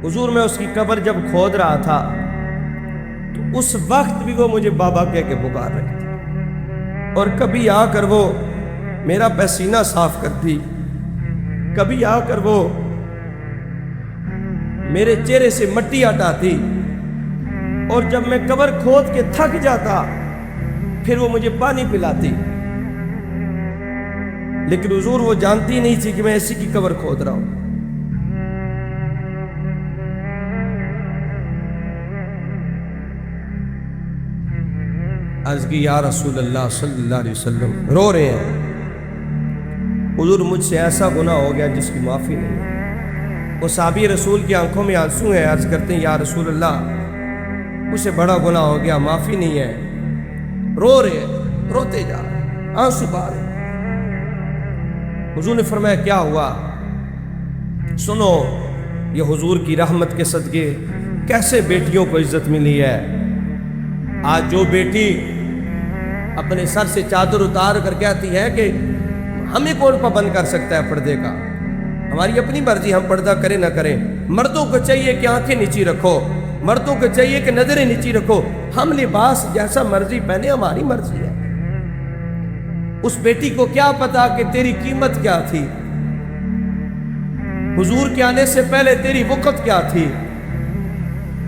حضور میں اس کی قبر جب کھود رہا تھا تو اس وقت بھی وہ مجھے بابا کہہ کے پکار رہی تھی، اور کبھی آ کر وہ میرا پسینہ صاف کرتی، کبھی آ کر وہ میرے چہرے سے مٹی ہٹاتی، اور جب میں قبر کھود کے تھک جاتا پھر وہ مجھے پانی پلاتی۔ لیکن حضور وہ جانتی نہیں تھی کہ میں ایسی کی قبر کھود رہا ہوں۔ عرض کی یا رسول اللہ صلی اللہ علیہ وسلم، رو رہے ہیں، حضور مجھ سے ایسا گناہ ہو گیا جس کی معافی نہیں ہے۔ وہ صحابی رسول کی آنکھوں میں آنسو ہیں، عرض کرتے ہیں یا رسول اللہ مجھ سے بڑا گناہ ہو گیا، معافی نہیں ہے۔ رو رہے ہیں، روتے جا رہے ہیں، آنسو بہا رہے ہیں۔ حضور نے فرمایا کیا ہوا؟ سنو، یہ حضور کی رحمت کے صدقے کیسے بیٹیوں کو عزت ملی ہے۔ آج جو بیٹی اپنے سر سے چادر اتار کر کہتی ہے کہ ہمیں کون پابند کر سکتا ہے پردے کا، ہماری اپنی مرضی، ہم پردہ کریں نہ کریں، مردوں کو چاہیے کہ آنکھیں نیچی رکھو، مردوں کو چاہیے کہ نظریں نیچی رکھو، ہم لباس جیسا مرضی پہنے، ہماری مرضی ہے۔ اس بیٹی کو کیا پتا کہ تیری قیمت کیا تھی، حضور کے آنے سے پہلے تیری وقت کیا تھی۔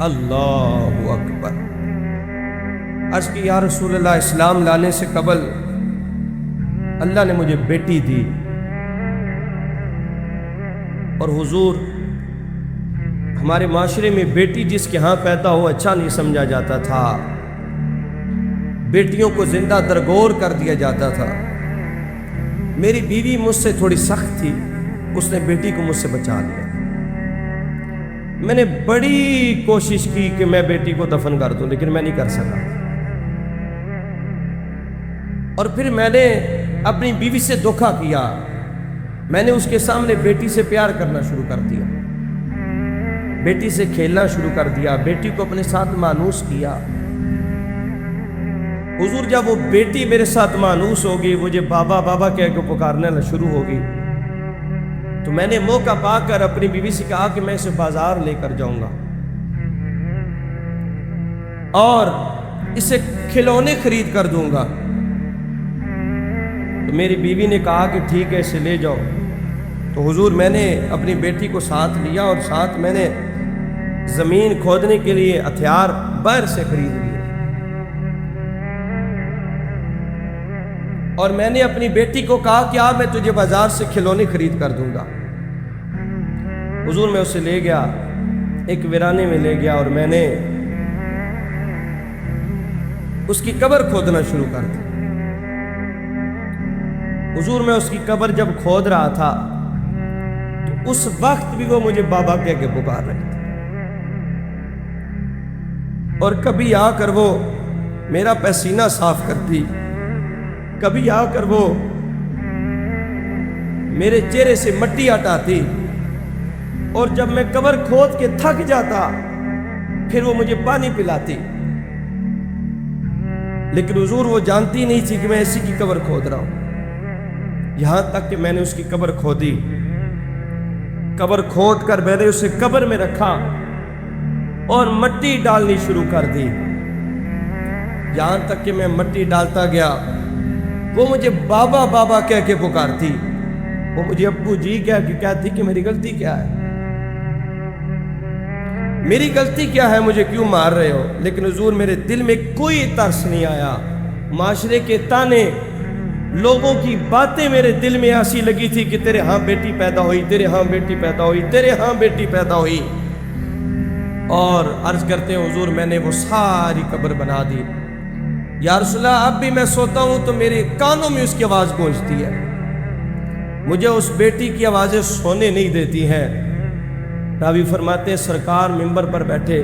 اللہ اکبر۔ عرض کی یا رسول اللہ اسلام لانے سے قبل اللہ نے مجھے بیٹی دی، اور حضور ہمارے معاشرے میں بیٹی جس کے ہاں پیدا ہو اچھا نہیں سمجھا جاتا تھا، بیٹیوں کو زندہ درگور کر دیا جاتا تھا۔ میری بیوی مجھ سے تھوڑی سخت تھی، اس نے بیٹی کو مجھ سے بچا لیا۔ میں نے بڑی کوشش کی کہ میں بیٹی کو دفن کر دوں، لیکن میں نہیں کر سکا۔ اور پھر میں نے اپنی بیوی سے دھوکا کیا، میں نے اس کے سامنے بیٹی سے پیار کرنا شروع کر دیا، بیٹی سے کھیلنا شروع کر دیا، بیٹی کو اپنے ساتھ مانوس کیا۔ حضور جب وہ بیٹی میرے ساتھ مانوس ہوگی، مجھے بابا بابا کہہ کے پکارنے شروع ہوگی، تو میں نے موقع پا کر اپنی بیوی سے کہا کہ میں اسے بازار لے کر جاؤں گا اور اسے کھلونے خرید کر دوں گا۔ تو میری بیوی نے کہا کہ ٹھیک ہے اسے لے جاؤ۔ تو حضور میں نے اپنی بیٹی کو ساتھ لیا، اور ساتھ میں نے زمین کھودنے کے لیے ہتھیار باہر سے خرید لیے، اور میں نے اپنی بیٹی کو کہا کہ میں تجھے بازار سے کھلونے خرید کر دوں گا۔ حضور میں اسے لے گیا، ایک ویرانے میں لے گیا، اور میں نے اس کی قبر کھودنا شروع کر دی۔ حضور میں اس کی قبر جب کھود رہا تھا تو اس وقت بھی وہ مجھے بابا کہہ کے پکار رہی تھی، اور کبھی آ کر وہ میرا پسینہ صاف کرتی، کبھی آ کر وہ میرے چہرے سے مٹی ہٹاتی، اور جب میں قبر کھود کے تھک جاتا پھر وہ مجھے پانی پلاتی۔ لیکن حضور وہ جانتی نہیں تھی کہ میں ایسی کی قبر کھود رہا ہوں۔ یہاں تک کہ میں نے اس کی قبر کھودی، قبر کھود کر میں نے اسے قبر میں رکھا اور مٹی ڈالنی شروع کر دی۔ یہاں تک کہ میں مٹی ڈالتا گیا، وہ مجھے بابا بابا کہہ کے پکارتی، وہ مجھے ابو جی کہہ کے کہتی کہ میری غلطی کیا ہے، میری غلطی کیا ہے، مجھے کیوں مار رہے ہو؟ لیکن حضور میرے دل میں کوئی ترس نہیں آیا۔ معاشرے کے تانے، لوگوں کی باتیں میرے دل میں ایسی لگی تھی کہ تیرے ہاں بیٹی پیدا ہوئی، تیرے ہاں بیٹی پیدا ہوئی، تیرے ہاں بیٹی پیدا ہوئی۔ اور عرض کرتے ہیں حضور میں نے وہ ساری قبر بنا دی۔ یا رسول اللہ اب بھی میں سوتا ہوں تو میرے کانوں میں اس کی آواز گونجتی ہے، مجھے اس بیٹی کی آوازیں سونے نہیں دیتی ہیں۔ راوی فرماتے ہیں سرکار منبر پر بیٹھے،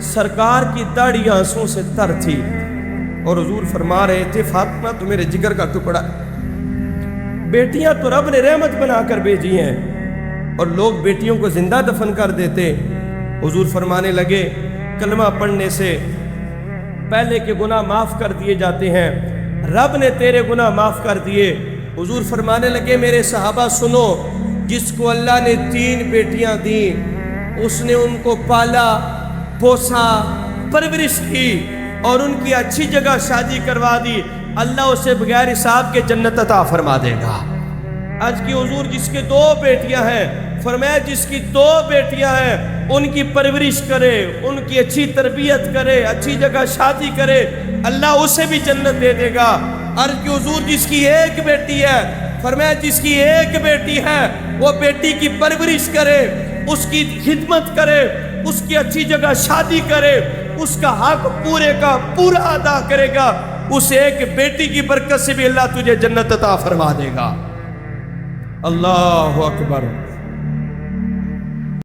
سرکار کی داڑھی آنسوں سے تر تھی، اور حضور فرما رہے تھے فاطمہ تو میرے جگر کا ٹکڑا، بیٹیاں تو رب نے رحمت بنا کر بھیجی ہیں، اور لوگ بیٹیوں کو زندہ دفن کر دیتے۔ حضور فرمانے لگے کلمہ پڑھنے سے پہلے کے گناہ معاف کر دیے جاتے ہیں، رب نے تیرے گناہ معاف کر دیے۔ حضور فرمانے لگے میرے صحابہ سنو، جس کو اللہ نے 3 بیٹیاں دیں اس نے ان کو پالا پوسا پرورش کی اور ان کی اچھی جگہ شادی کروا دی، اللہ اسے بغیر حساب کے جنت عطا فرما دے گا۔ آج کی حضور جس کے 2 بیٹیاں ہیں، فرمایا جس کی 2 بیٹیاں ہیں ان کی پرورش کرے، ان کی اچھی تربیت کرے، اچھی جگہ شادی کرے، اللہ اسے بھی جنت دے دے گا۔ عرض کی حضور جس کی 1 بیٹی ہے، فرمایا جس کی 1 بیٹی ہے وہ بیٹی کی پرورش کرے، اس کی خدمت کرے، اس کی اچھی جگہ شادی کرے، اس کا حق پورے کا پورا ادا کرے گا، اس 1 بیٹی کی برکت سے بھی اللہ تجھے جنت عطا فرما دے گا۔ اللہ اکبر۔